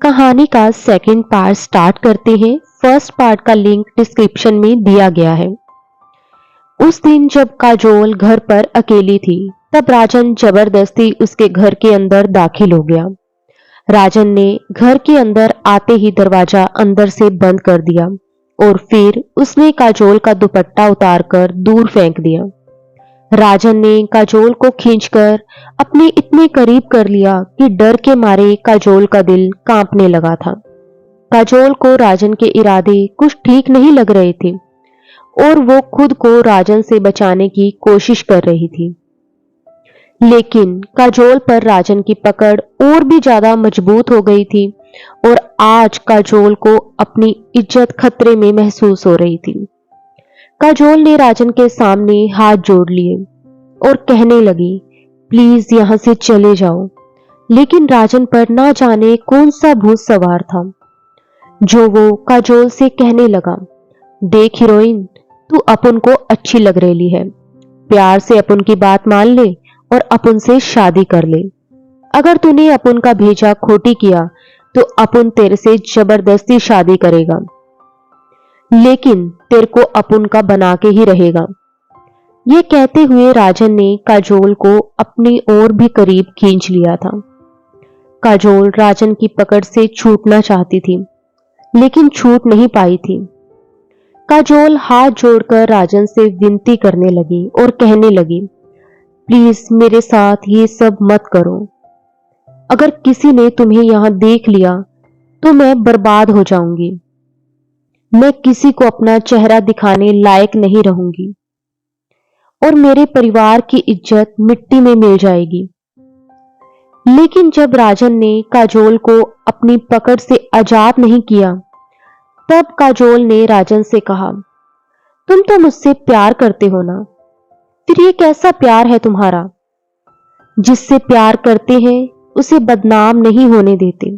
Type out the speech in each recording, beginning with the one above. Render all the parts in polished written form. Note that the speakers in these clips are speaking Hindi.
कहानी का सेकंड पार्ट स्टार्ट करते हैं। फर्स्ट पार्ट का लिंक डिस्क्रिप्शन में दिया गया है। उस दिन जब काजोल घर पर अकेली थी, तब राजन जबरदस्ती उसके घर के अंदर दाखिल हो गया। राजन ने घर के अंदर आते ही दरवाजा अंदर से बंद कर दिया और फिर उसने काजोल का दुपट्टा उतारकर दूर फेंक दिया। राजन ने काजोल को खींचकर अपने इतने करीब कर लिया कि डर के मारे काजोल का दिल कांपने लगा था। काजोल को राजन के इरादे कुछ ठीक नहीं लग रहे थे और वो खुद को राजन से बचाने की कोशिश कर रही थी। लेकिन काजोल पर राजन की पकड़ और भी ज्यादा मजबूत हो गई थी और आज काजोल को अपनी इज्जत खतरे में महसूस हो रही थी। काजोल ने राजन के सामने हाथ जोड़ लिए और कहने लगी, प्लीज यहां से चले जाओ। लेकिन राजन पर ना जाने कौन सा भूत सवार था जो वो काजोल से कहने लगा, देख हीरोइन, तू अपन को अच्छी लग रही है, प्यार से अपन की बात मान ले और अपन से शादी कर ले। अगर तूने अपन का भेजा खोटी किया तो अपन तेरे से जबरदस्ती शादी करेगा, लेकिन तेरे को अपन का बना के ही रहेगा। ये कहते हुए राजन ने काजोल को अपनी ओर भी करीब खींच लिया था। काजोल राजन की पकड़ से छूटना चाहती थी, लेकिन छूट नहीं पाई थी। काजोल हाथ जोड़कर राजन से विनती करने लगी और कहने लगी, प्लीज मेरे साथ ये सब मत करो। अगर किसी ने तुम्हें यहां देख लिया तो मैं बर्बाद हो जाऊंगी। मैं किसी को अपना चेहरा दिखाने लायक नहीं रहूंगी और मेरे परिवार की इज्जत मिट्टी में मिल जाएगी। लेकिन जब राजन ने काजोल को अपनी पकड़ से आजाद नहीं किया, तब काजोल ने राजन से कहा, तुम तो मुझसे प्यार करते हो ना? फिर ये कैसा प्यार है तुम्हारा? जिससे प्यार करते हैं उसे बदनाम नहीं होने देते।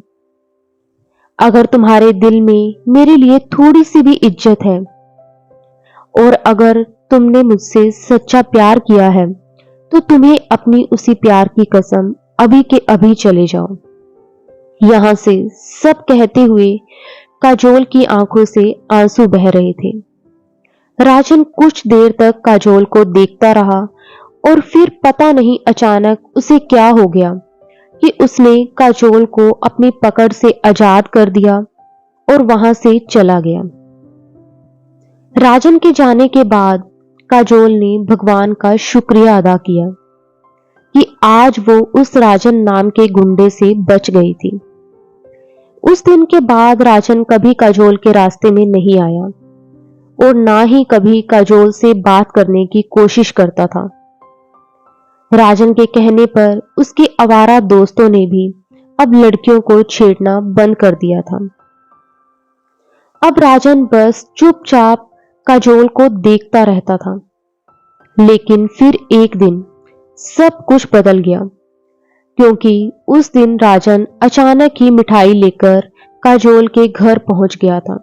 अगर तुम्हारे दिल में मेरे लिए थोड़ी सी भी इज्जत है और अगर तुमने मुझसे सच्चा प्यार किया है तो तुम्हें अपनी उसी प्यार की कसम अभी के अभी चले जाओ यहां से। सब कहते हुए काजोल की आंखों से आंसू बह रहे थे। राजन कुछ देर तक काजोल को देखता रहा और फिर पता नहीं अचानक उसे क्या हो गया कि उसने काजोल को अपनी पकड़ से आजाद कर दिया और वहां से चला गया। राजन के जाने के बाद काजोल ने भगवान का शुक्रिया अदा किया कि आज वो उस राजन नाम के गुंडे से बच गई थी। उस दिन के बाद राजन कभी काजोल के रास्ते में नहीं आया और ना ही कभी काजोल से बात करने की कोशिश करता था। राजन के कहने पर उसके आवारा दोस्तों ने भी अब लड़कियों को छेड़ना बंद कर दिया था। अब राजन बस चुपचाप काजोल को देखता रहता था। लेकिन फिर एक दिन सब कुछ बदल गया, क्योंकि उस दिन राजन अचानक ही मिठाई लेकर काजोल के घर पहुंच गया था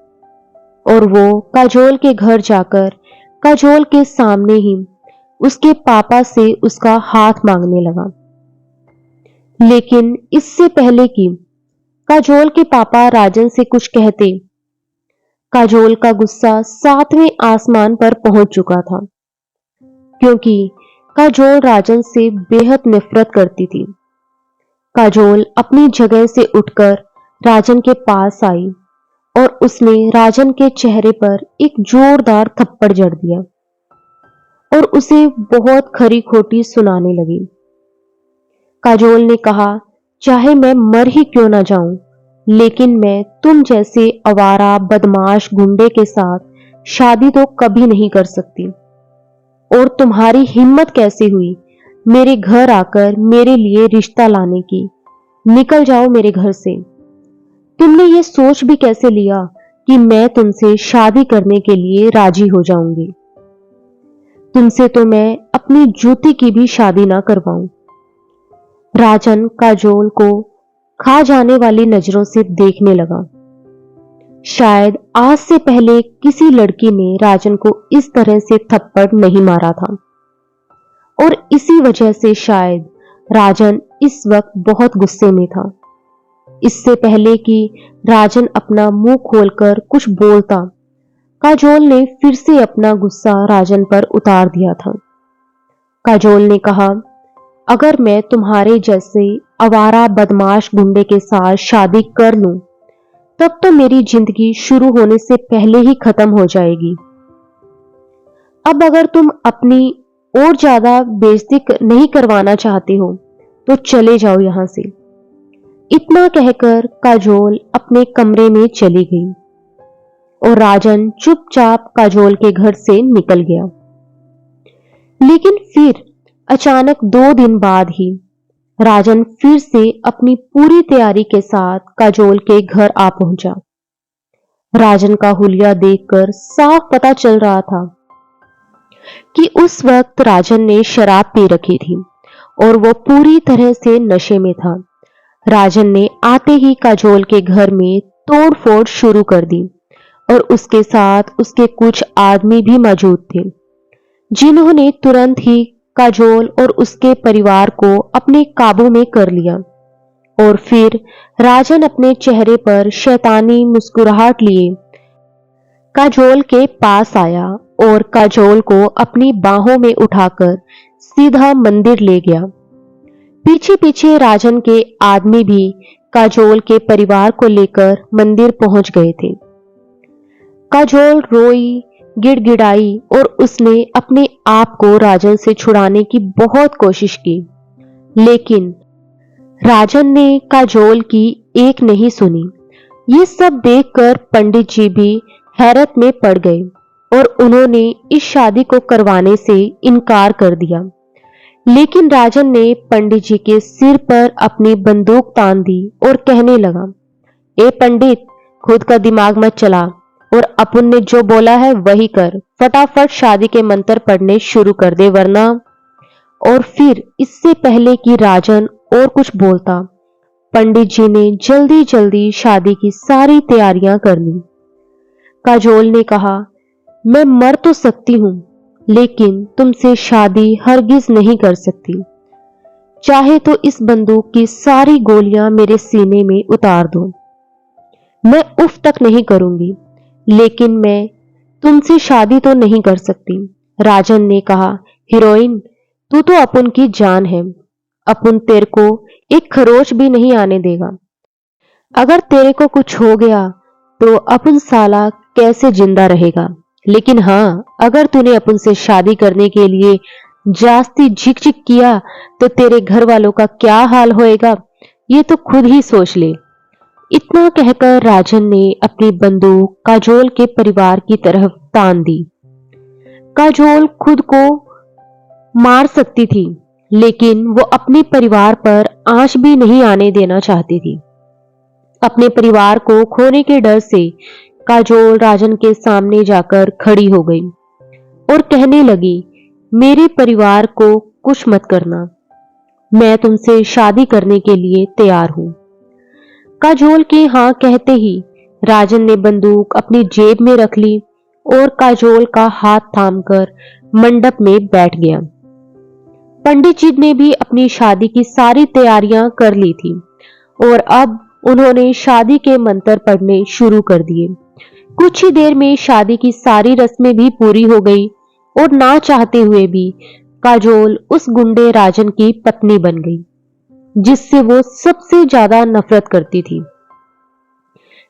और वो काजोल के घर जाकर काजोल के सामने ही उसके पापा से उसका हाथ मांगने लगा। लेकिन इससे पहले कि काजोल के पापा राजन से कुछ कहते, काजोल का गुस्सा 7वें आसमान पर पहुंच चुका था, क्योंकि काजोल राजन से बेहद नफरत करती थी। काजोल अपनी जगह से उठकर राजन के पास आई और उसने राजन के चेहरे पर एक जोरदार थप्पड़ जड़ दिया और उसे बहुत खरी खोटी सुनाने लगी। काजोल ने कहा, चाहे मैं मर ही क्यों ना जाऊं, लेकिन मैं तुम जैसे आवारा बदमाश गुंडे के साथ शादी तो कभी नहीं कर सकती। और तुम्हारी हिम्मत कैसे हुई मेरे घर आकर मेरे लिए रिश्ता लाने की? निकल जाओ मेरे घर से। तुमने ये सोच भी कैसे लिया कि मैं तुमसे शादी करने के लिए राजी हो जाऊंगी? तुमसे तो मैं अपनी जूती की भी शादी ना करवाऊं। राजन काजोल को खा जाने वाली नजरों से देखने लगा। शायद आज से पहले किसी लड़की ने राजन को इस तरह से थप्पड़ नहीं मारा था और इसी वजह से शायद राजन इस वक्त बहुत गुस्से में था। इससे पहले कि राजन अपना मुंह खोलकर कुछ बोलता, काजोल ने फिर से अपना गुस्सा राजन पर उतार दिया था। काजोल ने कहा, अगर मैं तुम्हारे जैसे आवारा बदमाश गुंडे के साथ शादी कर लूं, तब तो मेरी जिंदगी शुरू होने से पहले ही खत्म हो जाएगी। अब अगर तुम अपनी और ज्यादा बेइज्जती नहीं करवाना चाहते हो तो चले जाओ यहां से। इतना कहकर काजोल अपने कमरे में चली गई और राजन चुपचाप काजोल के घर से निकल गया। लेकिन फिर अचानक 2 दिन बाद ही राजन फिर से अपनी पूरी तैयारी के साथ काजोल के घर आ पहुंचा। राजन का हुलिया देखकर साफ पता चल रहा था कि उस वक्त राजन ने शराब पी रखी थी और वो पूरी तरह से नशे में था। राजन ने आते ही काजोल के घर में तोड़फोड़ शुरू कर दी और उसके साथ उसके कुछ आदमी भी मौजूद थे, जिन्होंने तुरंत ही काजोल और उसके परिवार को अपने काबू में कर लिया। और फिर राजन अपने चेहरे पर शैतानी मुस्कुराहट लिए काजोल के पास आया और काजोल को अपनी बाहों में उठाकर सीधा मंदिर ले गया। पीछे पीछे राजन के आदमी भी काजोल के परिवार को लेकर मंदिर पहुंच गए थे। काजोल रोई, गिड़गिड़ाई और उसने अपने आप को राजन से छुड़ाने की बहुत कोशिश की, लेकिन राजन ने काजोल की एक नहीं सुनी। ये सब देखकर पंडित जी भी हैरत में पड़ गए और उन्होंने इस शादी को करवाने से इनकार कर दिया। लेकिन राजन ने पंडित जी के सिर पर अपनी बंदूक तान दी और कहने लगा, ए पंडित, खुद का दिमाग मत चला और अपन ने जो बोला है वही कर। फटाफट शादी के मंत्र पढ़ने शुरू कर दे, वरना। और फिर इससे पहले कि राजन और कुछ बोलता, पंडित जी ने जल्दी जल्दी शादी की सारी तैयारियां कर ली। काजोल ने कहा, मैं मर तो सकती हूं, लेकिन तुमसे शादी हरगिज नहीं कर सकती। चाहे तो इस बंदूक की सारी गोलियां मेरे सीने में उतार दो, मैं उफ तक नहीं करूंगी, लेकिन मैं तुमसे शादी तो नहीं कर सकती। राजन ने कहा, हीरोइन, तू तो अपन की जान है, अपन तेरे को एक खरोच भी नहीं आने देगा। अगर तेरे को कुछ हो गया तो अपन साला कैसे जिंदा रहेगा। लेकिन हाँ, अगर तूने अपन से शादी करने के लिए जास्ती झिक झिक किया तो तेरे घर वालों का क्या हाल होएगा, ये तो खुद ही सोच ले। इतना कहकर राजन ने अपनी बंदूक काजोल के परिवार की तरफ तान दी। काजोल खुद को मार सकती थी, लेकिन वो अपने परिवार पर आंच भी नहीं आने देना चाहती थी। अपने परिवार को खोने के डर से काजोल राजन के सामने जाकर खड़ी हो गई और कहने लगी, मेरे परिवार को कुछ मत करना, मैं तुमसे शादी करने के लिए तैयार हूं। काजोल के हाँ कहते ही राजन ने बंदूक अपनी जेब में रख ली और काजोल का हाथ थामकर मंडप में बैठ गया। पंडित जी ने भी अपनी शादी की सारी तैयारियां कर ली थी और अब उन्होंने शादी के मंत्र पढ़ने शुरू कर दिए। कुछ ही देर में शादी की सारी रस्में भी पूरी हो गई और ना चाहते हुए भी काजोल उस गुंडे राजन की पत्नी बन गई, जिससे वो सबसे ज्यादा नफरत करती थी।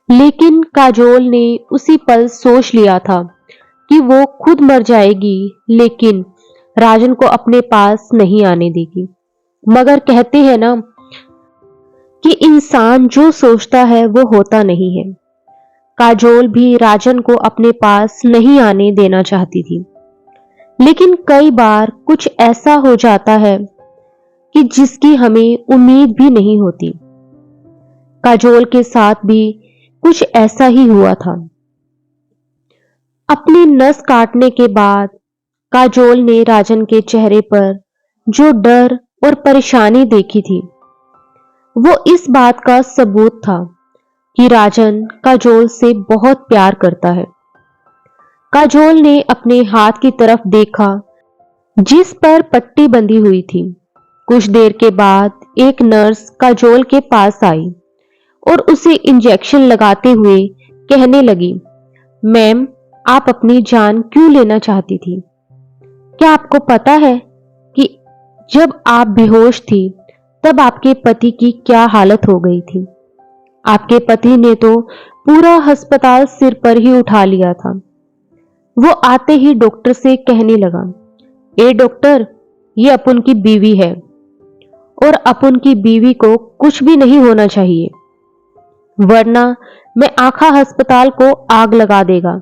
लेकिन काजोल ने उसी पल सोच लिया था कि वो खुद मर जाएगी, लेकिन राजन को अपने पास नहीं आने देगी। मगर कहते हैं ना कि इंसान जो सोचता है वो होता नहीं है। काजोल भी राजन को अपने पास नहीं आने देना चाहती थी, लेकिन कई बार कुछ ऐसा हो जाता है कि जिसकी हमें उम्मीद भी नहीं होती। काजोल के साथ भी कुछ ऐसा ही हुआ था। अपनी नस काटने के बाद काजोल ने राजन के चेहरे पर जो डर और परेशानी देखी थी, वो इस बात का सबूत था कि राजन काजोल से बहुत प्यार करता है। काजोल ने अपने हाथ की तरफ देखा जिस पर पट्टी बंधी हुई थी। कुछ देर के बाद एक नर्स काजोल के पास आई और उसे इंजेक्शन लगाते हुए कहने लगी, मैम, आप अपनी जान क्यों लेना चाहती थी? क्या आपको पता है कि जब आप बेहोश थी तब आपके पति की क्या हालत हो गई थी? आपके पति ने तो पूरा अस्पताल सिर पर ही उठा लिया था। वो आते ही डॉक्टर से कहने लगा, ए डॉक्टर, ये अपुन की बीवी है और अपुन की बीवी को कुछ भी नहीं होना चाहिए, वरना मैं आखा अस्पताल को आग लगा देगा।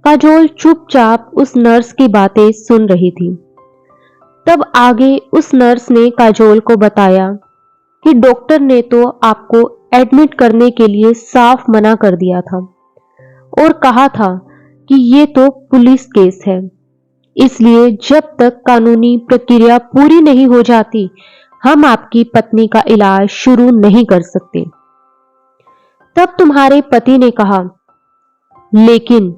काजोल चुपचाप उस नर्स की बातें सुन रही थी। तब आगे उस नर्स ने काजोल को बताया कि डॉक्टर ने तो आपको एडमिट करने के लिए साफ मना कर दिया था और कहा था कि ये तो पुलिस केस है, इसलिए जब तक कानूनी प्रक्रिया पूरी नहीं हो जाती हम आपकी पत्नी का इलाज शुरू नहीं कर सकते। तब तुम्हारे पति ने कहा, लेकिन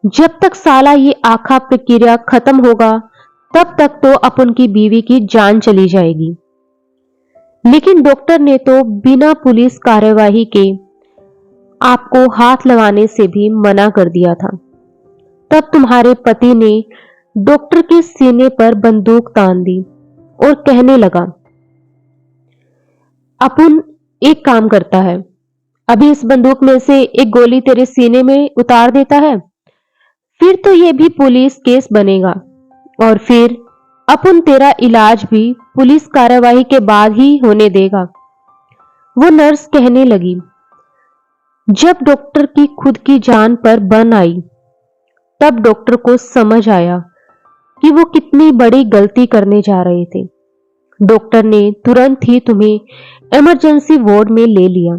जब तक साला ये आखा प्रक्रिया खत्म होगा तब तक तो अपन की बीवी की जान चली जाएगी। लेकिन डॉक्टर ने तो बिना पुलिस कार्यवाही के आपको हाथ लगाने से भी मना कर दिया था। तब तुम्हारे पति ने डॉक्टर के सीने पर बंदूक तान दी और कहने लगा, अपुन एक काम करता है, अभी इस बंदूक में से एक गोली तेरे सीने में उतार देता है, फिर तो यह भी पुलिस केस बनेगा और फिर अपन तेरा इलाज भी पुलिस कार्यवाही के बाद ही होने देगा। वो नर्स कहने लगी। जब डॉक्टर की खुद की जान पर बन आई तब डॉक्टर को समझ आया कि वो कितनी बड़ी गलती करने जा रहे थे। डॉक्टर ने तुरंत ही तुम्हें इमरजेंसी वार्ड में ले लिया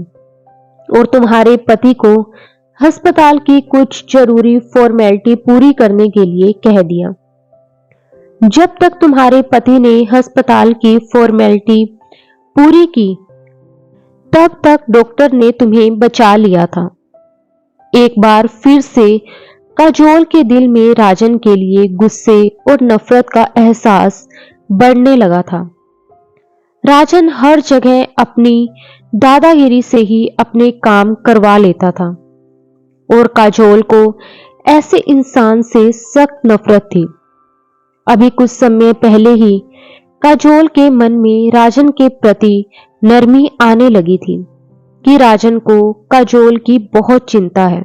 और तुम्हारे पति को अस्पताल की कुछ जरूरी फॉर्मेलिटी पूरी करने के लिए कह दिया। जब तक तुम्हारे पति ने अस्पताल की फॉर्मेलिटी पूरी की तब तक डॉक्टर ने तुम्हें बचा लिया था। एक बार फिर से काजोल के दिल में राजन के लिए गुस्से और नफरत का एहसास बढ़ने लगा था। राजन हर जगह अपनी दादागिरी से ही अपने काम करवा लेता था और काजोल को ऐसे इंसान से सख्त नफरत थी। अभी कुछ समय पहले ही काजोल के मन में राजन के प्रति नरमी आने लगी थी कि राजन को काजोल की बहुत चिंता है,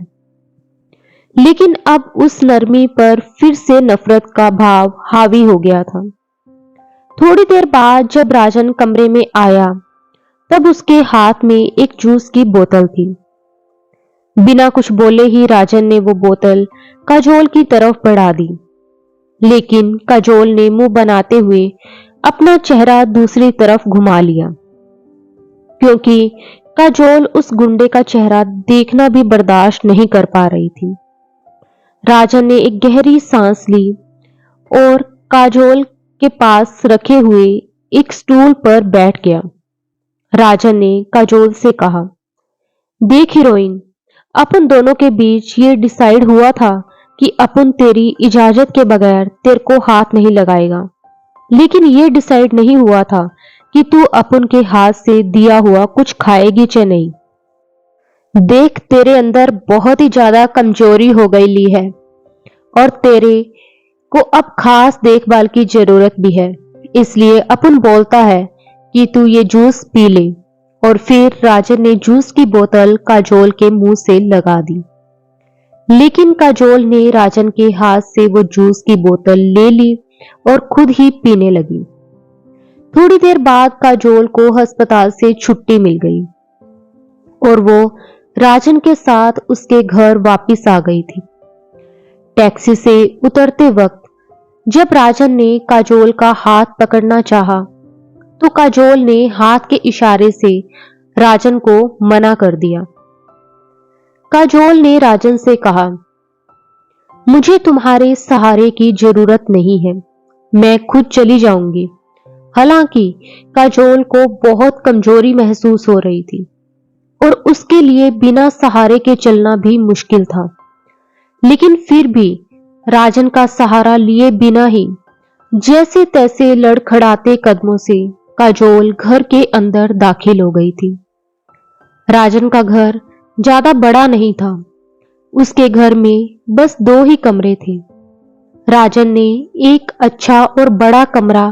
लेकिन अब उस नरमी पर फिर से नफरत का भाव हावी हो गया था। थोड़ी देर बाद जब राजन कमरे में आया तब उसके हाथ में एक जूस की बोतल थी। बिना कुछ बोले ही राजन ने वो बोतल काजोल की तरफ बढ़ा दी, लेकिन काजोल ने मुंह बनाते हुए अपना चेहरा दूसरी तरफ घुमा लिया, क्योंकि काजोल उस गुंडे का चेहरा देखना भी बर्दाश्त नहीं कर पा रही थी। राजन ने एक गहरी सांस ली और काजोल के पास रखे हुए एक स्टूल पर बैठ गया। राजन ने काजोल से कहा, देख हीरोइन, अपन दोनों के बीच ये डिसाइड हुआ था कि अपन तेरी इजाजत के बगैर तेरे को हाथ नहीं लगाएगा, लेकिन ये डिसाइड नहीं हुआ था कि तू अपन के हाथ से दिया हुआ कुछ खाएगी च नहीं। देख, तेरे अंदर बहुत ही ज्यादा कमजोरी हो गई ली है और तेरे को अब खास देखभाल की जरूरत भी है, इसलिए अपन बोलता है कि तू ये जूस पी ले। और फिर राजन ने जूस की बोतल काजोल के मुंह से लगा दी, लेकिन काजोल ने राजन के हाथ से वो जूस की बोतल ले ली और खुद ही पीने लगी। थोड़ी देर बाद काजोल को अस्पताल से छुट्टी मिल गई और वो राजन के साथ उसके घर वापस आ गई थी। टैक्सी से उतरते वक्त जब राजन ने काजोल का हाथ पकड़ना चाहा, तो काजोल ने हाथ के इशारे से राजन को मना कर दिया। काजोल ने राजन से कहा, मुझे तुम्हारे सहारे की जरूरत नहीं है, मैं खुद चली जाऊंगी। हालांकि काजोल को बहुत कमजोरी महसूस हो रही थी और उसके लिए बिना सहारे के चलना भी मुश्किल था, लेकिन फिर भी राजन का सहारा लिए बिना ही जैसे तैसे लड़खड़ाते कदमों से काजोल घर के अंदर दाखिल हो गई थी। राजन का घर ज्यादा बड़ा नहीं था। उसके घर में बस 2 ही कमरे थे। राजन ने एक अच्छा और बड़ा कमरा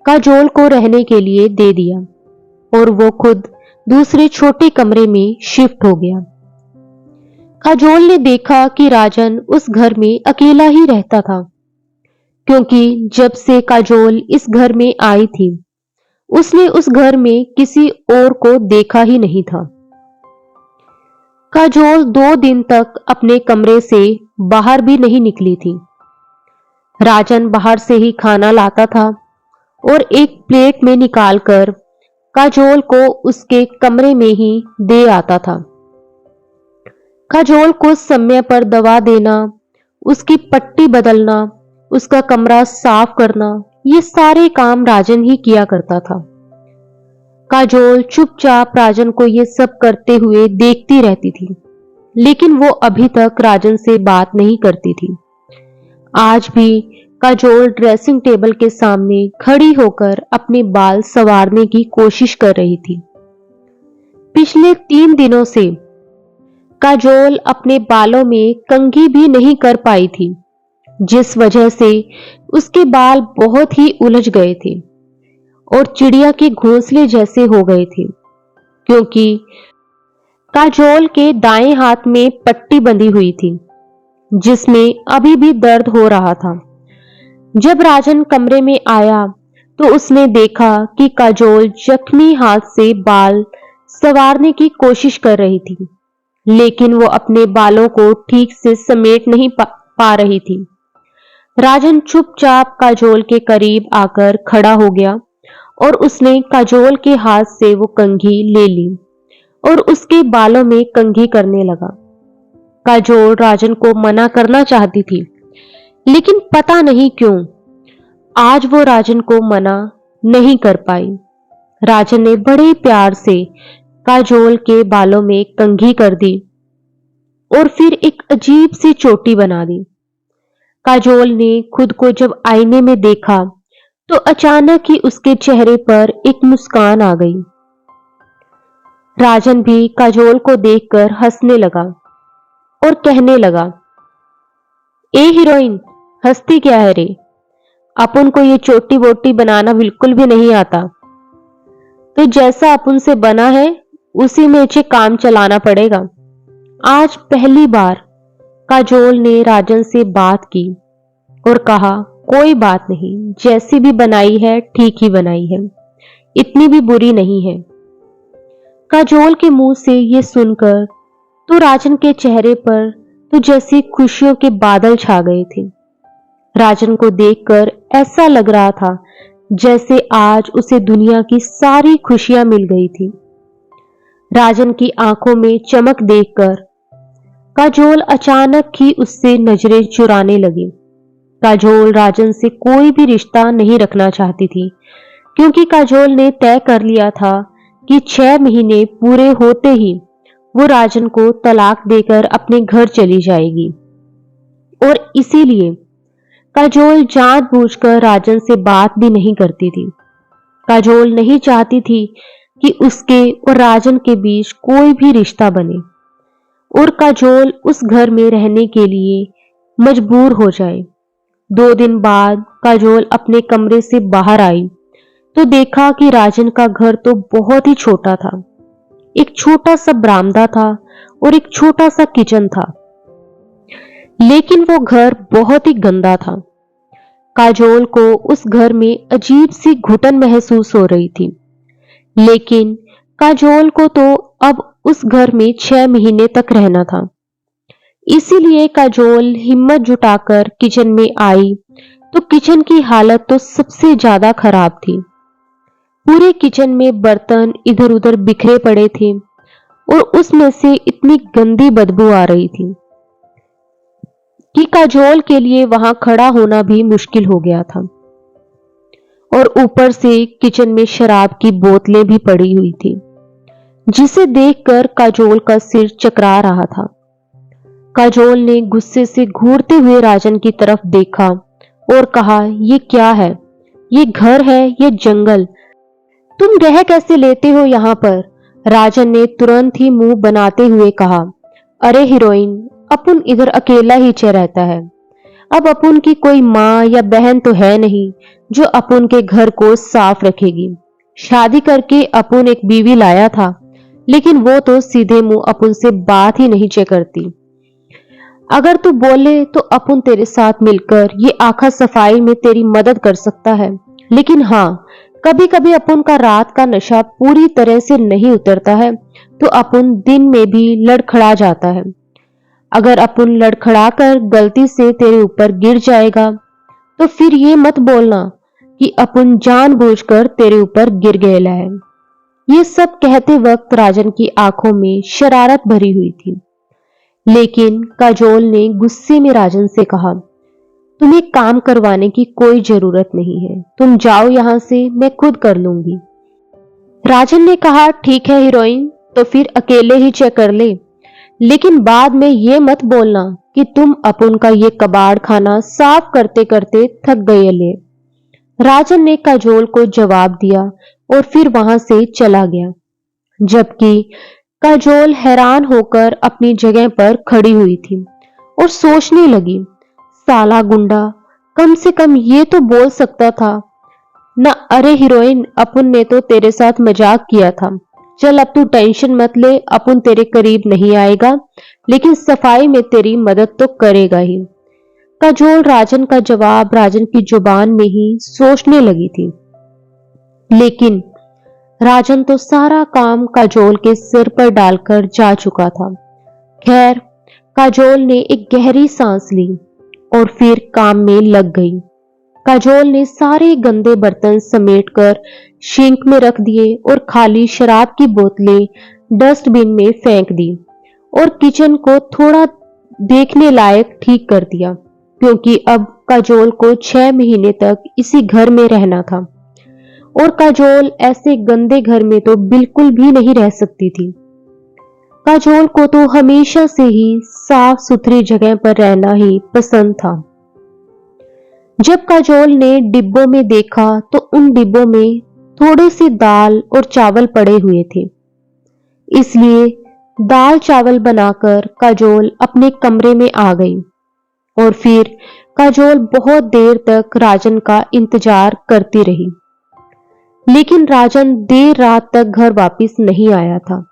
काजोल को रहने के लिए दे दिया और वो खुद दूसरे छोटे कमरे में शिफ्ट हो गया। काजोल ने देखा कि राजन उस घर में अकेला ही रहता था, क्योंकि जब से काजोल इस घर में आई थी, उसने उस घर में किसी और को देखा ही नहीं था। काजोल 2 दिन तक अपने कमरे से बाहर भी नहीं निकली थी। राजन बाहर से ही खाना लाता था और एक प्लेट में निकालकर काजोल को उसके कमरे में ही दे आता था। काजोल को समय पर दवा देना, उसकी पट्टी बदलना, उसका कमरा साफ करना, ये सारे काम राजन ही किया करता था। काजोल चुपचाप राजन को ये सब करते हुए देखती रहती थी, लेकिन वो अभी तक राजन से बात नहीं करती थी। आज भी काजोल ड्रेसिंग टेबल के सामने खड़ी होकर अपने बाल संवारने की कोशिश कर रही थी। पिछले 3 दिनों से काजोल अपने बालों में कंघी भी नहीं कर पाई थी, जिस वजह से उसके बाल बहुत ही उलझ गए थे और चिड़िया के घोंसले जैसे हो गए थे, क्योंकि काजोल के दाएं हाथ में पट्टी बंधी हुई थी, जिसमें अभी भी दर्द हो रहा था। जब राजन कमरे में आया तो उसने देखा कि काजोल जख्मी हाथ से बाल संवारने की कोशिश कर रही थी, लेकिन वो अपने बालों को ठीक से समेट नहीं पा रही थी। राजन चुपचाप काजोल के करीब आकर खड़ा हो गया और उसने काजोल के हाथ से वो कंघी ले ली और उसके बालों में कंघी करने लगा। काजोल राजन को मना करना चाहती थी, लेकिन पता नहीं क्यों आज वो राजन को मना नहीं कर पाई। राजन ने बड़े प्यार से काजोल के बालों में कंघी कर दी और फिर एक अजीब सी चोटी बना दी। काजोल ने खुद को जब आईने में देखा तो अचानक ही उसके चेहरे पर एक मुस्कान आ गई। राजन भी काजोल को देखकर हंसने लगा और कहने लगा, ए हीरोइन, हंसती क्या है रे? अपन को ये चोटी वोटी बनाना बिल्कुल भी नहीं आता, तो जैसा अपन से बना है उसी में से काम चलाना पड़ेगा। आज पहली बार काजोल ने राजन से बात की और कहा, कोई बात नहीं, जैसी भी बनाई है ठीक ही बनाई है, इतनी भी बुरी नहीं है। काजोल के मुंह से ये सुनकर तो राजन के चेहरे पर तो जैसे खुशियों के बादल छा गए थे। राजन को देखकर ऐसा लग रहा था जैसे आज उसे दुनिया की सारी खुशियां मिल गई थी। राजन की आंखों में चमक देखकर काजोल अचानक ही उससे नजरें चुराने लगी। काजोल राजन से कोई भी रिश्ता नहीं रखना चाहती थी, क्योंकि काजोल ने तय कर लिया था कि 6 महीने पूरे होते ही वो राजन को तलाक देकर अपने घर चली जाएगी। और इसीलिए काजोल जानबूझकर राजन से बात भी नहीं करती थी। काजोल नहीं चाहती थी कि उसके और राजन के बीच कोई भी रिश्ता बने और काजोल उस घर में रहने के लिए मजबूर हो जाए। 2 दिन बाद काजोल अपने कमरे से बाहर आई तो देखा कि राजन का घर तो बहुत ही छोटा था। एक छोटा सा बरामदा था और एक छोटा सा किचन था, लेकिन वो घर बहुत ही गंदा था। काजोल को उस घर में अजीब सी घुटन महसूस हो रही थी, लेकिन काजोल को तो अब उस घर में 6 महीने तक रहना था। इसीलिए काजोल हिम्मत जुटाकर किचन में आई तो किचन की हालत तो सबसे ज्यादा खराब थी। पूरे किचन में बर्तन इधर उधर बिखरे पड़े थे और उसमें से इतनी गंदी बदबू आ रही थी कि काजोल के लिए वहां खड़ा होना भी मुश्किल हो गया था। और ऊपर से किचन में शराब की बोतलें भी पड़ी हुई थी, जिसे देखकर काजोल का सिर चकरा रहा था। काजोल ने गुस्से से घूरते हुए राजन की तरफ देखा और कहा, ये क्या है? ये घर है, ये जंगल? तुम रह कैसे लेते हो यहाँ पर? राजन ने तुरंत ही मुंह बनाते हुए कहा, अरे हीरोइन, अपुन इधर अकेला ही रहता है। अब अपुन की कोई माँ या बहन तो है नहीं जो अपुन के घर को साफ रखेगी। शादी करके अपुन एक बीवी लाया था, लेकिन वो तो सीधे मुंह अपुन से बात ही नहीं करती। अगर तू बोले तो अपुन तेरे साथ मिलकर ये आखा सफाई में तेरी मदद कर सकता है, लेकिन हाँ, कभी कभी अपुन का रात का नशा पूरी तरह से नहीं उतरता है तो अपुन दिन में भी लड़खड़ा जाता है। अगर अपुन लड़खड़ा कर गलती से तेरे ऊपर गिर जाएगा तो फिर ये मत बोलना कि अपुन जानबूझकर तेरे ऊपर गिर गया है। ये सब कहते वक्त राजन की आंखों में शरारत भरी हुई थी, लेकिन काजोल ने गुस्से में राजन से कहा, तुम्हें काम करवाने की कोई जरूरत नहीं है, तुम जाओ यहां से, मैं खुद कर लूंगी। राजन ने कहा, ठीक है हीरोइन, तो फिर अकेले ही चेक कर ले, लेकिन बाद में ये मत बोलना कि तुम अपुन का ये कबाड़ खाना साफ करते करते थक गए ले। राजन ने काजोल को जवाब दिया और फिर वहां से चला गया, जबकि काजोल हैरान होकर अपनी जगह पर खड़ी हुई थी और सोचने लगी, साला गुंडा, कम से कम ये तो बोल सकता था ना, अरे हीरोइन, अपुन ने तो तेरे साथ मजाक किया था, चल अब तू टेंशन मत ले, अपुन तेरे करीब नहीं आएगा, लेकिन सफाई में तेरी मदद तो करेगा ही। काजोल राजन का जवाब राजन की जुबान में ही सोचने लगी थी, लेकिन राजन तो सारा काम काजोल के सिर पर डालकर जा चुका था। खैर, काजोल ने एक गहरी सांस ली और फिर काम में लग गई। काजोल ने सारे गंदे बर्तन समेटकर सिंक में रख दिए और खाली शराब की बोतलें डस्टबिन में फेंक दी और किचन को थोड़ा देखने लायक ठीक कर दिया, क्योंकि अब काजोल को 6 महीने तक इसी घर में रहना था और काजोल ऐसे गंदे घर में तो बिल्कुल भी नहीं रह सकती थी। काजोल को तो हमेशा से ही साफ सुथरी जगह पर रहना ही पसंद था। जब काजोल ने डिब्बों में देखा तो उन डिब्बों में थोड़े से दाल और चावल पड़े हुए थे, इसलिए दाल चावल बनाकर काजोल अपने कमरे में आ गई और फिर काजोल बहुत देर तक राजन का इंतजार करती रही, लेकिन राजन देर रात तक घर वापस नहीं आया था।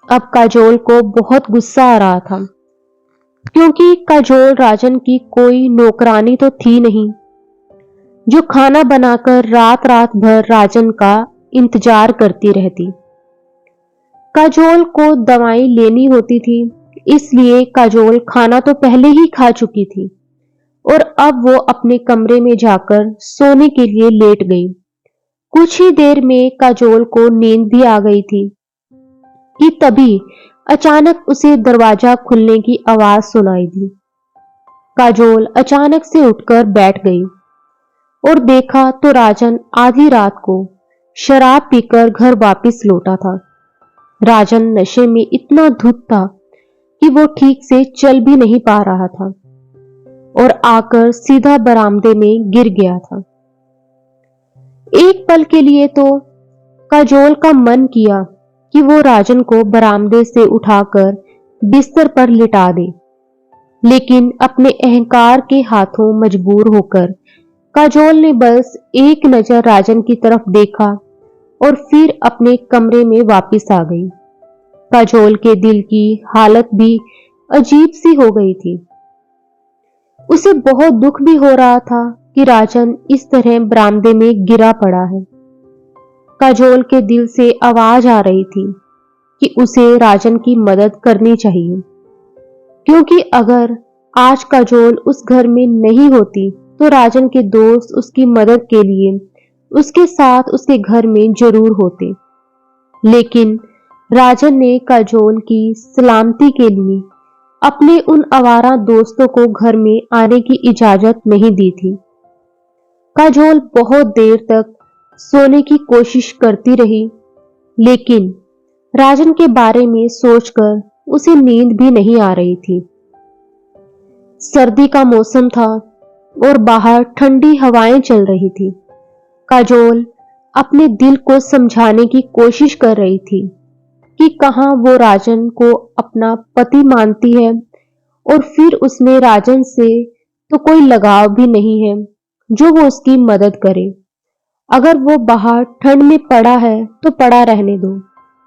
अब काजोल को बहुत गुस्सा आ रहा था, क्योंकि काजोल राजन की कोई नौकरानी तो थी नहीं जो खाना बनाकर रात रात भर राजन का इंतजार करती रहती। काजोल को दवाई लेनी होती थी, इसलिए काजोल खाना तो पहले ही खा चुकी थी और अब वो अपने कमरे में जाकर सोने के लिए लेट गई। कुछ ही देर में काजोल को नींद भी आ गई थी कि तभी अचानक उसे दरवाजा खुलने की आवाज सुनाई दी। काजोल अचानक से उठकर बैठ गई और देखा तो राजन आधी रात को शराब पीकर घर वापस लौटा था। राजन नशे में इतना धुत था कि वो ठीक से चल भी नहीं पा रहा था और आकर सीधा बरामदे में गिर गया था। एक पल के लिए तो काजोल का मन किया कि वो राजन को बरामदे से उठाकर बिस्तर पर लिटा दे, लेकिन अपने अहंकार के हाथों मजबूर होकर काजोल ने बस एक नजर राजन की तरफ देखा और फिर अपने कमरे में वापस आ गई। काजोल के दिल की हालत भी अजीब सी हो गई थी। उसे बहुत दुख भी हो रहा था कि राजन इस तरह बरामदे में गिरा पड़ा है। काजोल के दिल से आवाज आ रही थी कि उसे राजन की मदद करनी चाहिए, क्योंकि अगर आज काजोल उस घर में नहीं होती तो राजन के दोस्त उसकी मदद के लिए उसके साथ उसके घर में जरूर होते। लेकिन राजन ने काजोल की सलामती के लिए अपने उन आवारा दोस्तों को घर में आने की इजाजत नहीं दी थी। काजोल बहुत देर तक सोने की कोशिश करती रही, लेकिन राजन के बारे में सोचकर उसे नींद भी नहीं आ रही थी। सर्दी का मौसम था और बाहर ठंडी हवाएं चल रही थी। काजोल अपने दिल को समझाने की कोशिश कर रही थी कि कहाँ वो राजन को अपना पति मानती है और फिर उसमें राजन से तो कोई लगाव भी नहीं है जो वो उसकी मदद करे। अगर वो बाहर ठंड में पड़ा है तो पड़ा रहने दो।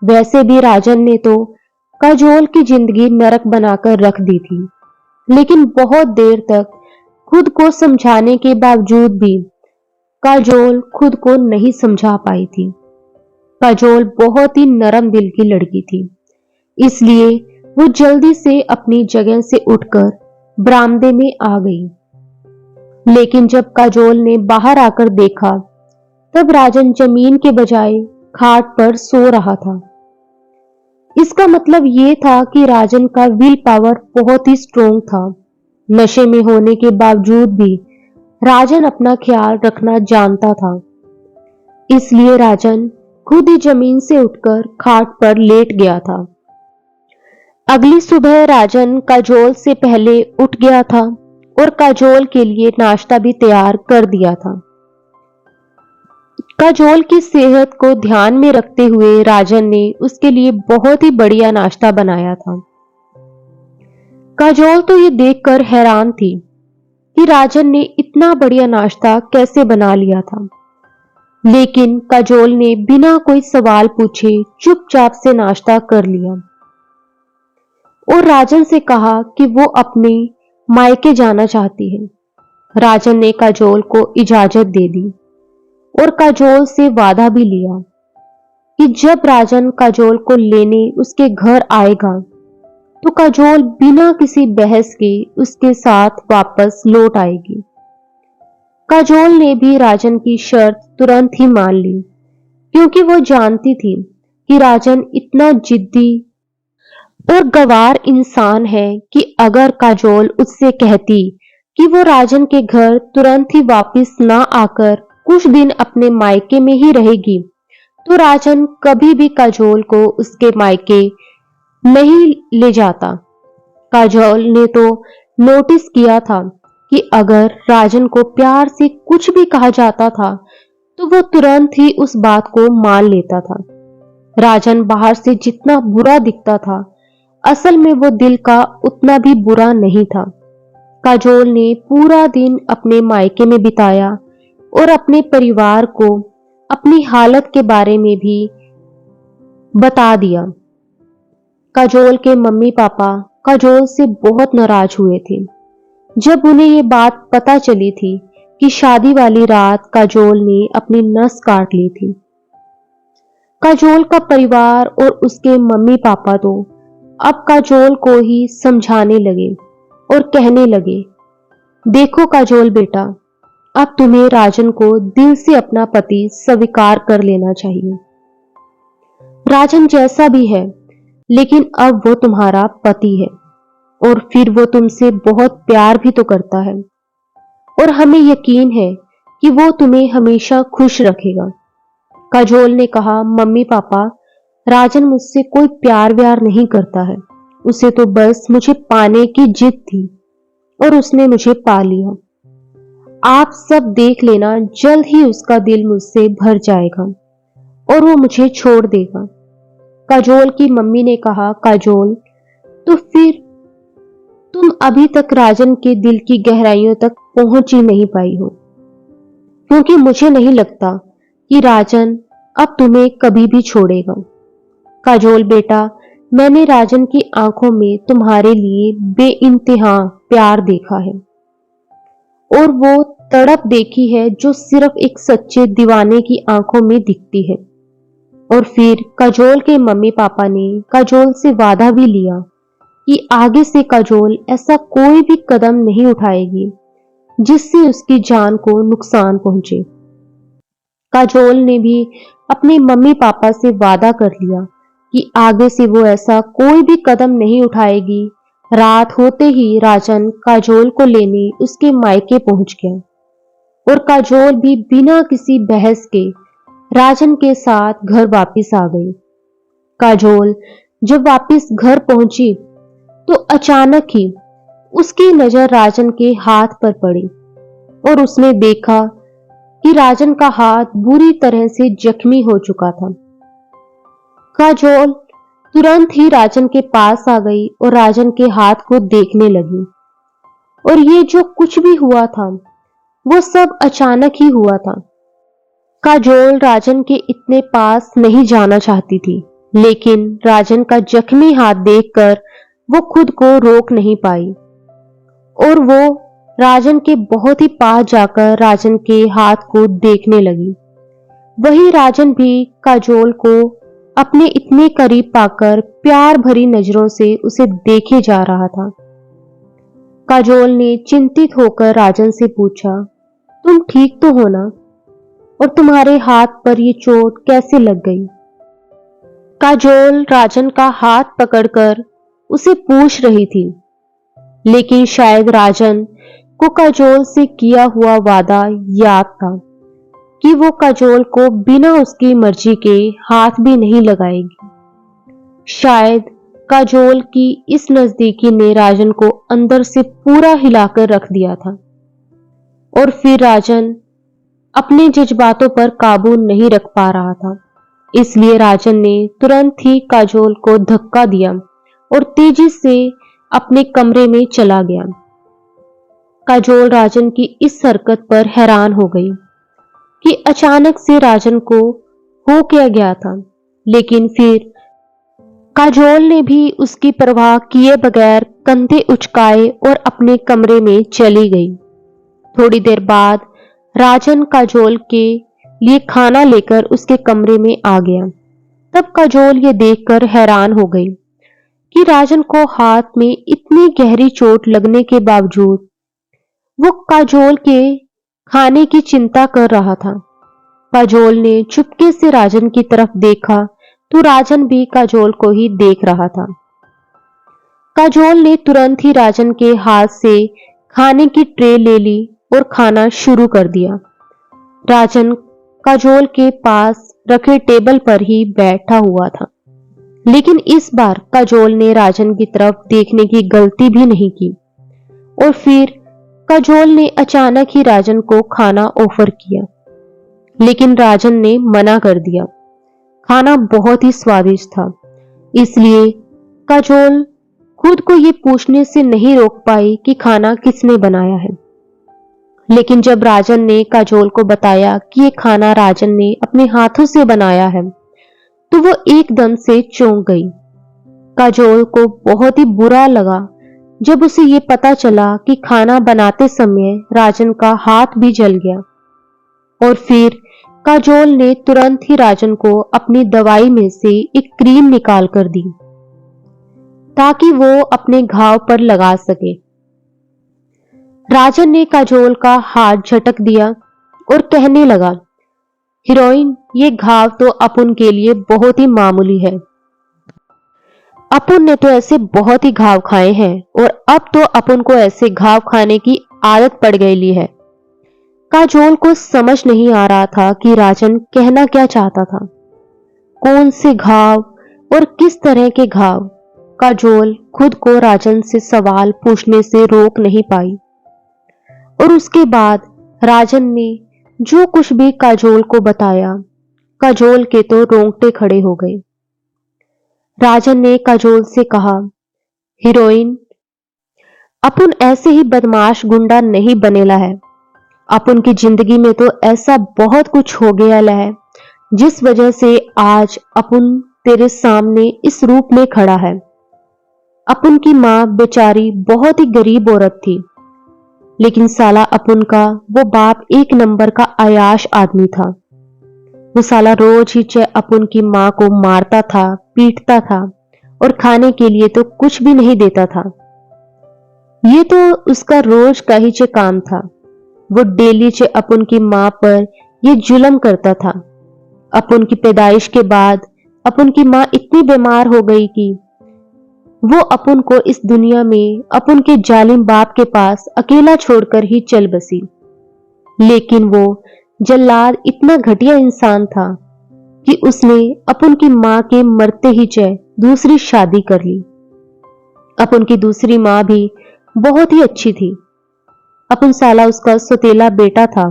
वैसे भी राजन ने तो काजोल की जिंदगी नरक बनाकर रख दी थी, लेकिन बहुत देर तक खुद को समझाने के बावजूद भी काजोल खुद को नहीं समझा पाई थी। काजोल बहुत ही नरम दिल की लड़की थी, इसलिए वो जल्दी से अपनी जगह से उठकर बरामदे में आ गई। लेकिन जब काजोल ने बाहर आकर देखा, तब राजन जमीन के बजाय खाट पर सो रहा था। इसका मतलब ये था कि राजन का विल पावर बहुत ही स्ट्रोंग था। नशे में होने के बावजूद भी राजन अपना ख्याल रखना जानता था, इसलिए राजन खुद ही जमीन से उठकर खाट पर लेट गया था। अगली सुबह राजन काजोल से पहले उठ गया था और काजोल के लिए नाश्ता भी तैयार कर दिया था। काजोल की सेहत को ध्यान में रखते हुए राजन ने उसके लिए बहुत ही बढ़िया नाश्ता बनाया था। काजोल तो ये देखकर हैरान थी कि राजन ने इतना बढ़िया नाश्ता कैसे बना लिया था, लेकिन काजोल ने बिना कोई सवाल पूछे चुपचाप से नाश्ता कर लिया और राजन से कहा कि वो अपने मायके जाना चाहती है। राजन ने काजोल को इजाजत दे दी और काजोल से वादा भी लिया कि जब राजन काजोल को लेने उसके घर आएगा तो काजोल बिना किसी बहस के उसके साथ वापस लौट आएगी। काजोल ने भी राजन की शर्त तुरंत ही मान ली, क्योंकि वो जानती थी कि राजन इतना जिद्दी और गवार इंसान है कि अगर काजोल उससे कहती कि वो राजन के घर तुरंत ही वापस ना आकर कुछ दिन अपने मायके में ही रहेगी, तो राजन कभी भी काजोल को उसके मायके नहीं ले जाता। काजोल ने तो नोटिस किया था कि अगर राजन को प्यार से कुछ भी कहा जाता था तो वो तुरंत ही उस बात को मान लेता था। राजन बाहर से जितना बुरा दिखता था, असल में वो दिल का उतना भी बुरा नहीं था। काजोल ने पूरा दिन अपने मायके में बिताया और अपने परिवार को अपनी हालत के बारे में भी बता दिया। काजोल के मम्मी पापा काजोल से बहुत नाराज हुए थे जब उन्हें ये बात पता चली थी कि शादी वाली रात काजोल ने अपनी नस काट ली थी। काजोल का परिवार और उसके मम्मी पापा तो अब काजोल को ही समझाने लगे और कहने लगे, देखो काजोल बेटा, अब तुम्हें राजन को दिल से अपना पति स्वीकार कर लेना चाहिए। राजन जैसा भी है, लेकिन अब वो तुम्हारा पति है और फिर वो तुमसे बहुत प्यार भी तो करता है और हमें यकीन है कि वो तुम्हें हमेशा खुश रखेगा। काजोल ने कहा, मम्मी पापा, राजन मुझसे कोई प्यार व्यार नहीं करता है, उसे तो बस मुझे पाने की जिद थी और उसने मुझे पा लिया। आप सब देख लेना, जल्द ही उसका दिल मुझसे भर जाएगा और वो मुझे छोड़ देगा। काजोल की मम्मी ने कहा, काजोल, तो फिर तुम अभी तक राजन के दिल की गहराइयों तक पहुंच ही नहीं पाई हो, क्योंकि मुझे नहीं लगता कि राजन अब तुम्हें कभी भी छोड़ेगा। काजोल बेटा, मैंने राजन की आंखों में तुम्हारे लिए बेइंतहा प्यार देखा है और वो तड़प देखी है जो सिर्फ एक सच्चे दीवाने की आंखों में दिखती है। और फिर काजोल के मम्मी पापा ने काजोल से वादा भी लिया कि आगे से काजोल ऐसा कोई भी कदम नहीं उठाएगी जिससे उसकी जान को नुकसान पहुंचे। काजोल ने भी अपने मम्मी पापा से वादा कर लिया कि आगे से वो ऐसा कोई भी कदम नहीं उठाएगी। रात होते ही राजन काजोल को लेने उसके मायके पहुंच गया और काजोल भी बिना किसी बहस के राजन के साथ घर वापस आ गई। काजोल जब वापस घर पहुंची तो अचानक ही उसकी नजर राजन के हाथ पर पड़ी और उसने देखा कि राजन का हाथ बुरी तरह से जख्मी हो चुका था। काजोल तुरंत ही राजन के पास आ गई और राजन के हाथ को देखने लगी। और ये जो कुछ भी हुआ था वो सब अचानक ही हुआ था। काजोल राजन के इतने पास नहीं जाना चाहती थी, लेकिन राजन का जख्मी हाथ देखकर वो खुद को रोक नहीं पाई और वो राजन के बहुत ही पास जाकर राजन के हाथ को देखने लगी। वही राजन भी काजोल को अपने इतने करीब पाकर प्यार भरी नजरों से उसे देखे जा रहा था। काजोल ने चिंतित होकर राजन से पूछा, तुम ठीक तो हो ना? और तुम्हारे हाथ पर ये चोट कैसे लग गई? काजोल राजन का हाथ पकड़कर उसे पूछ रही थी, लेकिन शायद राजन को काजोल से किया हुआ वादा याद था कि वो काजोल को बिना उसकी मर्जी के हाथ भी नहीं लगाएगी। शायद काजोल की इस नजदीकी ने राजन को अंदर से पूरा हिलाकर रख दिया था और फिर राजन अपने जज्बातों पर काबू नहीं रख पा रहा था। इसलिए राजन ने तुरंत ही काजोल को धक्का दिया और तेजी से अपने कमरे में चला गया। काजोल राजन की इस हरकत पर हैरान हो गई कि अचानक से राजन को हो क्या गया था, लेकिन फिर काजोल ने भी उसकी परवाह किए बगैर कंधे उचकाए और अपने कमरे में चली गई। थोड़ी देर बाद राजन काजोल के लिए खाना लेकर उसके कमरे में आ गया। तब काजोल ये देखकर हैरान हो गई कि राजन को हाथ में इतनी गहरी चोट लगने के बावजूद वो काजोल के खाने की चिंता कर रहा था। काजोल ने चुपके से राजन की तरफ देखा तो राजन भी काजोल को ही देख रहा था। काजोल ने तुरंत ही राजन के हाथ से खाने की ट्रे ले ली और खाना शुरू कर दिया। राजन काजोल के पास रखे टेबल पर ही बैठा हुआ था, लेकिन इस बार काजोल ने राजन की तरफ देखने की गलती भी नहीं की और फिर काजोल ने अचानक ही राजन को खाना ऑफर किया, लेकिन राजन ने मना कर दिया। खाना बहुत ही स्वादिष्ट था, इसलिए काजोल खुद को ये पूछने से नहीं रोक पाई कि खाना किसने बनाया है। लेकिन जब राजन ने काजोल को बताया कि ये खाना राजन ने अपने हाथों से बनाया है, तो वो एकदम से चौंक गई। काजोल को बहुत ही बुरा लगा जब उसे ये पता चला कि खाना बनाते समय राजन का हाथ भी जल गया। और फिर काजोल ने तुरंत ही राजन को अपनी दवाई में से एक क्रीम निकाल कर दी ताकि वो अपने घाव पर लगा सके। राजन ने काजोल का हाथ झटक दिया और कहने लगा, हीरोइन, ये घाव तो अपुन के लिए बहुत ही मामूली है। अपुन ने तो ऐसे बहुत ही घाव खाए हैं और अब तो अपुन को ऐसे घाव खाने की आदत पड़ गई है। काजोल को समझ नहीं आ रहा था कि राजन कहना क्या चाहता था। कौन से घाव और किस तरह के घाव? काजोल खुद को राजन से सवाल पूछने से रोक नहीं पाई और उसके बाद राजन ने जो कुछ भी काजोल को बताया, काजोल के तो रोंगटे खड़े हो गए। राजन ने काजोल से कहा, हीरोइन, अपुन ऐसे ही बदमाश गुंडा नहीं बनेला है। अपुन की जिंदगी में तो ऐसा बहुत कुछ हो गया है जिस वजह से आज अपुन तेरे सामने इस रूप में खड़ा है। अपुन की माँ बेचारी बहुत ही गरीब औरत थी, लेकिन साला अपुन का वो बाप एक नंबर का अयाश आदमी था। वो साला रोज ही चाहे अपुन की माँ को मारता था, पीटता था और खाने के लिए तो कुछ भी नहीं देता था। ये तो उसका रोज का ही चे काम था। वो डेली चे अपुन की माँ पर ये जुल्म करता था। अपुन की पैदाइश के बाद अपुन की माँ इतनी बीमार हो गई कि वो अपुन को इस दुनिया में अपुन के जालिम बाप के पास अकेला छोड़कर ही चल बसी। लेकिन वो जल्लाद इतना घटिया इंसान था कि उसने अपुन की माँ के मरते ही चाहे दूसरी शादी कर ली। अपुन की दूसरी माँ भी बहुत ही अच्छी थी। अपुन साला उसका सौतेला बेटा था,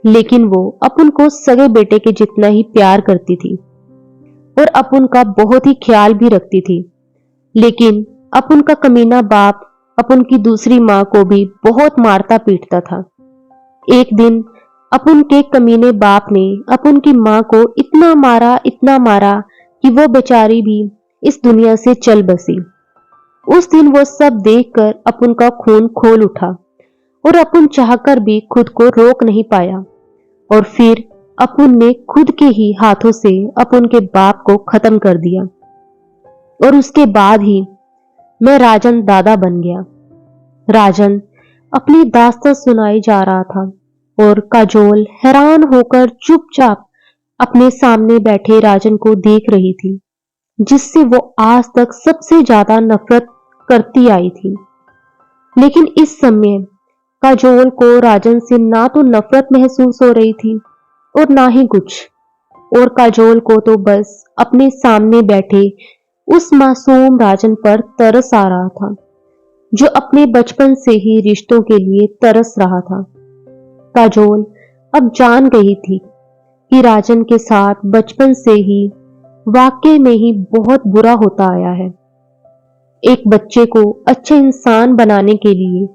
लेकिन वो अपुन को सगे बेटे के जितना ही प्यार करती थी। और अपुन का बहुत ही ख्याल भी रखती थी। लेकिन अपुन का कमीना बाप अपुन की दूसरी माँ को भी बहुत मारता पीटता था। एक दिन अपुन के कमीने बाप ने अपुन की माँ को इतना मारा कि वो बेचारी भी इस दुनिया से चल बसी। उस दिन वो सब देखकर अपुन का खून खोल उठा और अपुन चाहकर भी खुद को रोक नहीं पाया और फिर अपुन ने खुद के ही हाथों से अपुन के बाप को खत्म कर दिया। और उसके बाद ही मैं राजन दादा बन गया। राजन अपनी दास्तान सुनाई जा रहा था और काजोल हैरान होकर चुपचाप अपने सामने बैठे राजन को देख रही थी, जिससे वो आज तक सबसे ज्यादा नफरत करती आई थी। लेकिन इस समय काजोल को राजन से ना तो नफरत महसूस हो रही थी और ना ही कुछ, और काजोल को तो बस अपने सामने बैठे उस मासूम राजन पर तरस आ रहा था, जो अपने बचपन से ही रिश्तों के लिए तरस रहा था। काजोल अब जान गई थी कि राजन के साथ बचपन से ही वाकई में ही बहुत बुरा होता आया है। एक बच्चे को अच्छे इंसान बनाने के लिए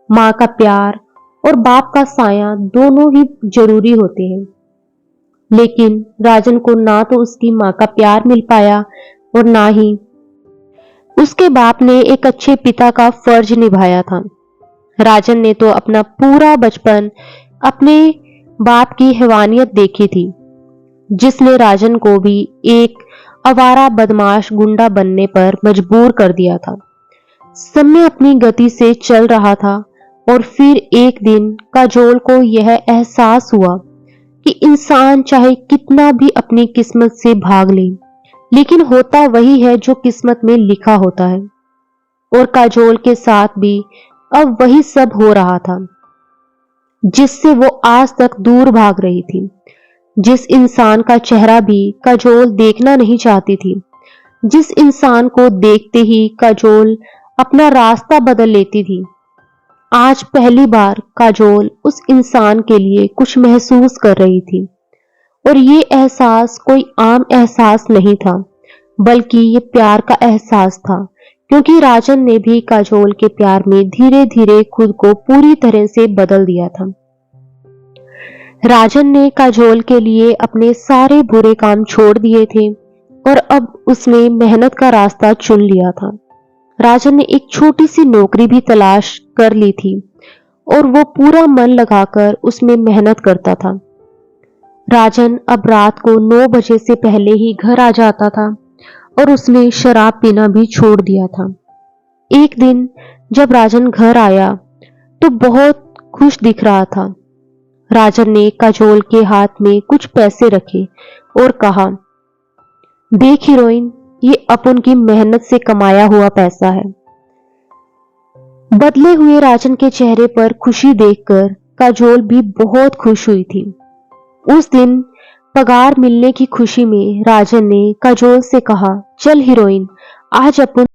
माँ का प्यार और बाप का साया दोनों ही जरूरी होते हैं। लेकिन राजन को ना तो उसकी माँ का प्यार मिल पाया और ना ही उसके बाप ने एक अच्छे पिता का फर्ज निभाया था। राजन ने तो अपना पूरा बचपन अपने बाप की हैवानियत देखी थी, जिसने राजन को भी एक आवारा बदमाश गुंडा बनने पर मजबूर कर दिया था। समय अपनी गति से चल रहा था और फिर एक दिन काजोल को यह एहसास हुआ कि इंसान चाहे कितना भी अपनी किस्मत से भाग ले, लेकिन होता वही है जो किस्मत में लिखा होता है। और काजोल के साथ भी अब वही सब हो रहा था, जिससे वो आज तक दूर भाग रही थी। जिस इंसान का चेहरा भी काजोल देखना नहीं चाहती थी, जिस इंसान को देखते ही काजोल अपना रास्ता बदल लेती थी, आज पहली बार काजोल उस इंसान के लिए कुछ महसूस कर रही थी। और ये एहसास कोई आम एहसास नहीं था, बल्कि ये प्यार का एहसास था, क्योंकि राजन ने भी काजोल के प्यार में धीरे धीरे खुद को पूरी तरह से बदल दिया था। राजन ने काजोल के लिए अपने सारे बुरे काम छोड़ दिए थे और अब उसने मेहनत का रास्ता चुन लिया था। राजन ने एक छोटी सी नौकरी भी तलाश कर ली थी और वो पूरा मन लगाकर उसमें मेहनत करता था। राजन अब रात को 9 बजे से पहले ही घर आ जाता था और उसने शराब पीना भी छोड़ दिया था। एक दिन जब राजन घर आया तो बहुत खुश दिख रहा था। राजन ने काजोल के हाथ में कुछ पैसे रखे और कहा, देख हीरोइन, ये अपन की मेहनत से कमाया हुआ पैसा है। बदले हुए राजन के चेहरे पर खुशी देखकर काजोल भी बहुत खुश हुई थी। उस दिन पगार मिलने की खुशी में राजन ने काजोल से कहा, चल हीरोइन, आज अपन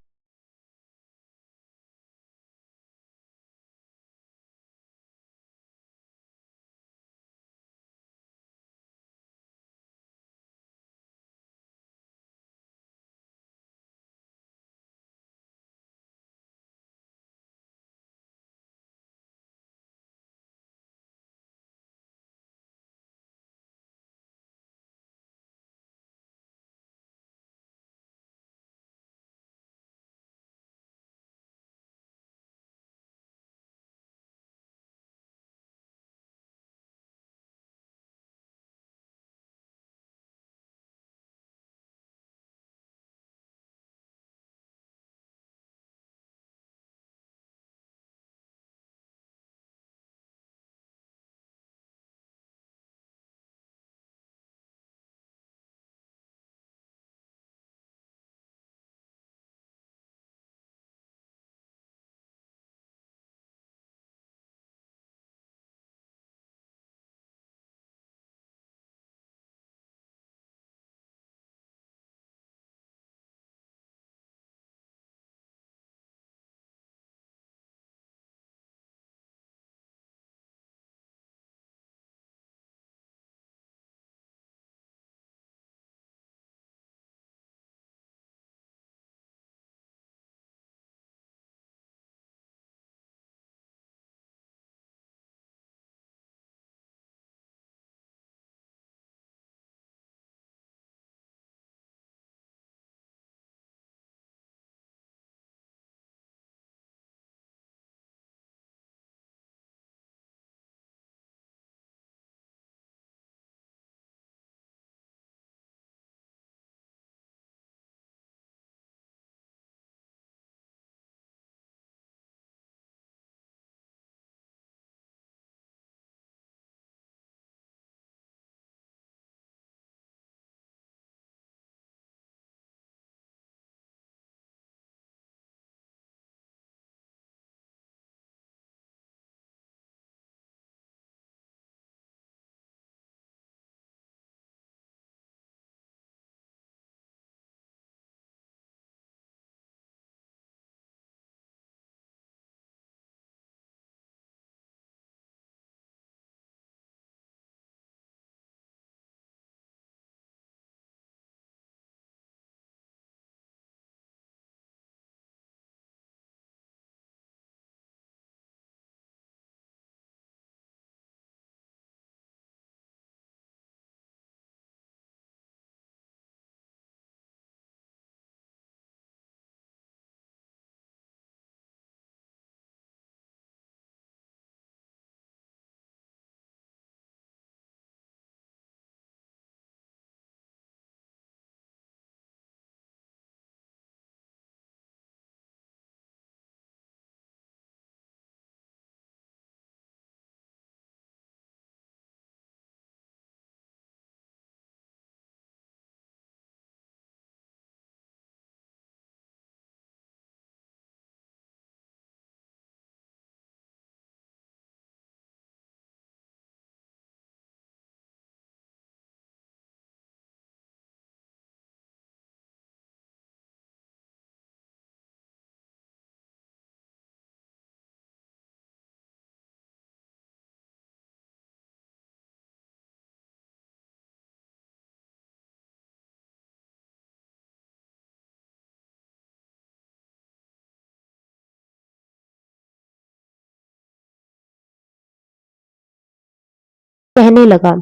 कहने लगा,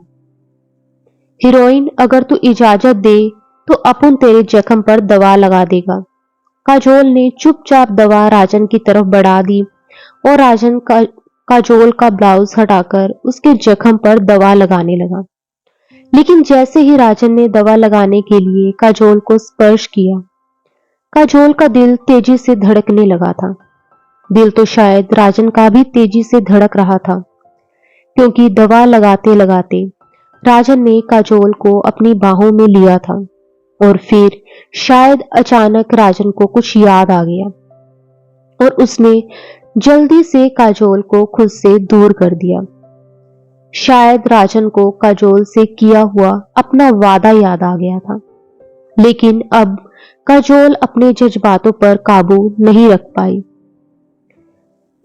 हीरोइन अगर तू इजाजत दे तो अपन तेरे जख्म पर दवा लगा देगा। काजोल ने चुपचाप दवा राजन की तरफ बढ़ा दी और राजन काजोल का ब्लाउज हटाकर उसके जख्म पर दवा लगाने लगा। लेकिन जैसे ही राजन ने दवा लगाने के लिए काजोल को स्पर्श किया, काजोल का दिल तेजी से धड़कने लगा था। दिल तो शायद राजन का भी तेजी से धड़क रहा था, क्योंकि दवा लगाते लगाते राजन ने काजोल को अपनी बाहों में लिया था और फिर शायद अचानक राजन को कुछ याद आ गया और उसने जल्दी से काजोल को खुद से दूर कर दिया। शायद राजन को काजोल से किया हुआ अपना वादा याद आ गया था, लेकिन अब काजोल अपने जज्बातों पर काबू नहीं रख पाई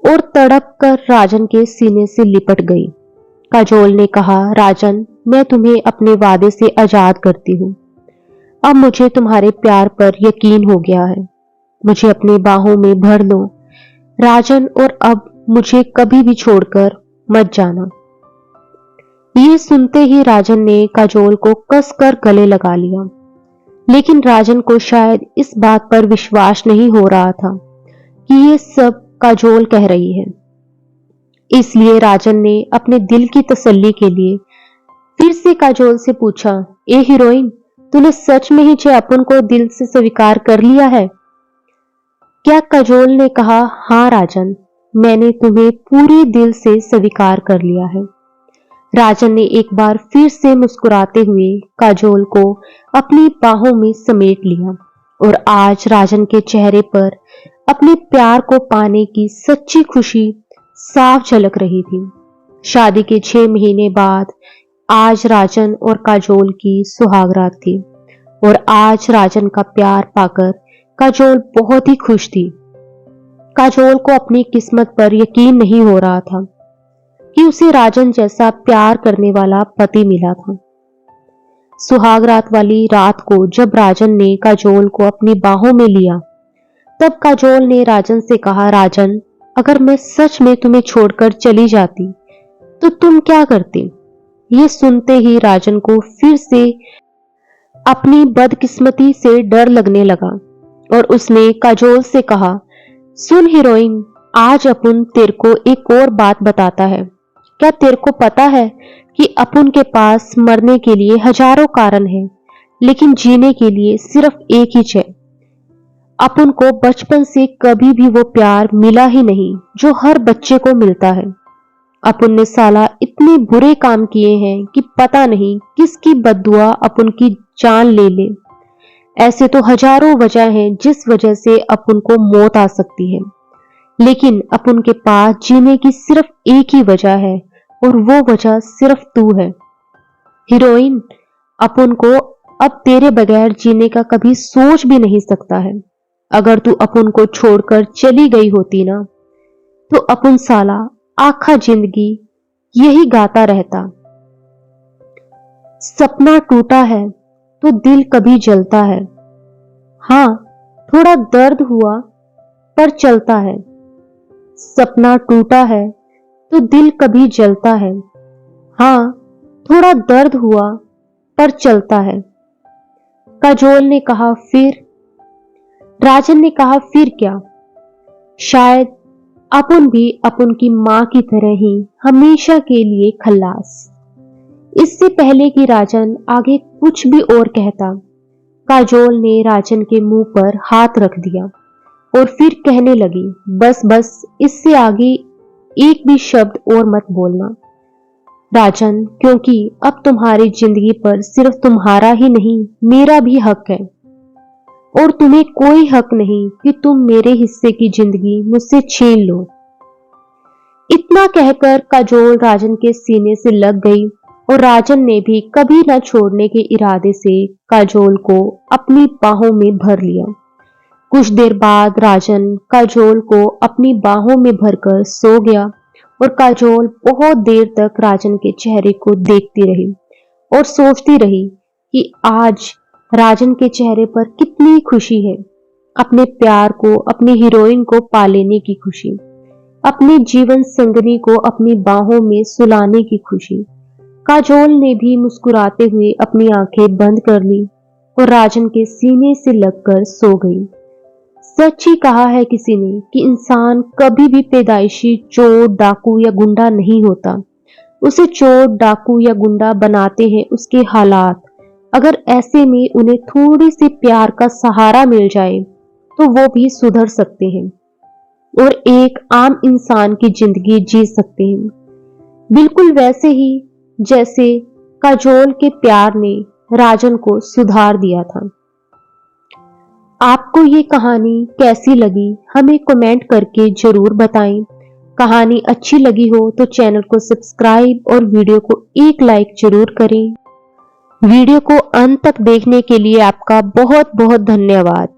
और तड़प कर राजन के सीने से लिपट गई। काजोल ने कहा, राजन, मैं तुम्हें अपने वादे से आजाद करती हूँ। अब मुझे तुम्हारे प्यार पर यकीन हो गया है। मुझे अपनी बाहों में भर लो राजन, और अब मुझे कभी भी छोड़कर मत जाना। ये सुनते ही राजन ने काजोल को कसकर गले लगा लिया, लेकिन राजन को शायद इस बात पर विश्वास नहीं हो रहा था कि ये सब काजोल कह रही है। इसलिए राजन ने अपने दिल की तसल्ली के लिए फिर से काजोल से पूछा, ए हीरोइन, तूने सच में ही अपन को दिल से स्वीकार कर लिया है क्या? काजोल ने कहा, हाँ राजन, मैंने तुम्हें पूरे दिल से स्वीकार कर लिया है। राजन ने एक बार फिर से मुस्कुराते हुए काजोल को अपनी बाहों में समेट लिया और आज राजन के चेहरे पर अपने प्यार को पाने की सच्ची खुशी साफ झलक रही थी। शादी के 6 महीने बाद आज राजन और काजोल की सुहागरात थी और आज राजन का प्यार पाकर काजोल बहुत ही खुश थी। काजोल को अपनी किस्मत पर यकीन नहीं हो रहा था कि उसे राजन जैसा प्यार करने वाला पति मिला था। सुहागरात वाली रात को जब राजन ने काजोल को अपनी बाहों में लिया, तब काजोल ने राजन से कहा, राजन, अगर मैं सच में तुम्हें छोड़कर चली जाती तो तुम क्या करते? ये सुनते ही राजन को फिर से अपनी बदकिस्मती से डर लगने लगा और उसने काजोल से कहा, सुन हीरोइन, आज अपन तेरे को एक और बात बताता है। क्या तेरे को पता है कि अपन के पास मरने के लिए हजारों कारण हैं, लेकिन जीने के लिए सिर्फ एक ही है। अपन को बचपन से कभी भी वो प्यार मिला ही नहीं जो हर बच्चे को मिलता है। अपन ने साला इतने बुरे काम किए हैं कि पता नहीं किसकी बद्दुआ अपन की जान ले ले। ऐसे तो हजारों वजह हैं जिस वजह से अपन को मौत आ सकती है, लेकिन अपन के पास जीने की सिर्फ एक ही वजह है और वो वजह सिर्फ तू है। हीरोइन, अपन को अब तेरे बगैर जीने का कभी सोच भी नहीं सकता है। अगर तू अपन को छोड़कर चली गई होती ना, तो अपन साला आखा जिंदगी यही गाता रहता, सपना टूटा है तो दिल कभी जलता है। हाँ, थोड़ा दर्द हुआ पर चलता है। सपना टूटा है तो दिल कभी जलता है। हाँ, थोड़ा दर्द हुआ पर चलता है। काजोल ने कहा, फिर? राजन ने कहा, फिर क्या? शायद अपन भी अपन की मां की तरह ही हमेशा के लिए खल्लास। इससे पहले कि राजन आगे कुछ भी और कहता, काजोल ने राजन के मुंह पर हाथ रख दिया और फिर कहने लगी, बस बस, इससे आगे एक भी शब्द और मत बोलना राजन, क्योंकि अब तुम्हारी जिंदगी पर सिर्फ तुम्हारा ही नहीं मेरा भी हक है और तुम्हें कोई हक नहीं कि तुम मेरे हिस्से की जिंदगी मुझसे छीन लो। इतना कहकर काजोल राजन के सीने से लग गई और राजन ने भी कभी न छोड़ने के इरादे से काजोल को अपनी बाहों में भर लिया। कुछ देर बाद राजन काजोल को अपनी बाहों में भरकर सो गया और काजोल बहुत देर तक राजन के चेहरे को देखती रही और सोचती रही कि आज राजन के चेहरे पर कितनी खुशी है। अपने प्यार को, अपनी हीरोइन को पा लेने की खुशी, अपने जीवन संगनी को अपनी बाहों में सुलाने की खुशी। काजोल ने भी मुस्कुराते हुए अपनी आंखें बंद कर ली और राजन के सीने से लगकर सो गई। सच ही कहा है किसी ने कि इंसान कभी भी पैदाइशी चोर, डाकू या गुंडा नहीं होता। उसे चोर, डाकू या गुंडा बनाते हैं उसके हालात। अगर ऐसे में उन्हें थोड़ी सी प्यार का सहारा मिल जाए तो वो भी सुधर सकते हैं और एक आम इंसान की जिंदगी जी सकते हैं, बिल्कुल वैसे ही जैसे काजोल के प्यार ने राजन को सुधार दिया था। आपको ये कहानी कैसी लगी हमें कमेंट करके जरूर बताएं। कहानी अच्छी लगी हो तो चैनल को सब्सक्राइब और वीडियो को एक लाइक जरूर करें। वीडियो को अंत तक देखने के लिए आपका बहुत बहुत धन्यवाद।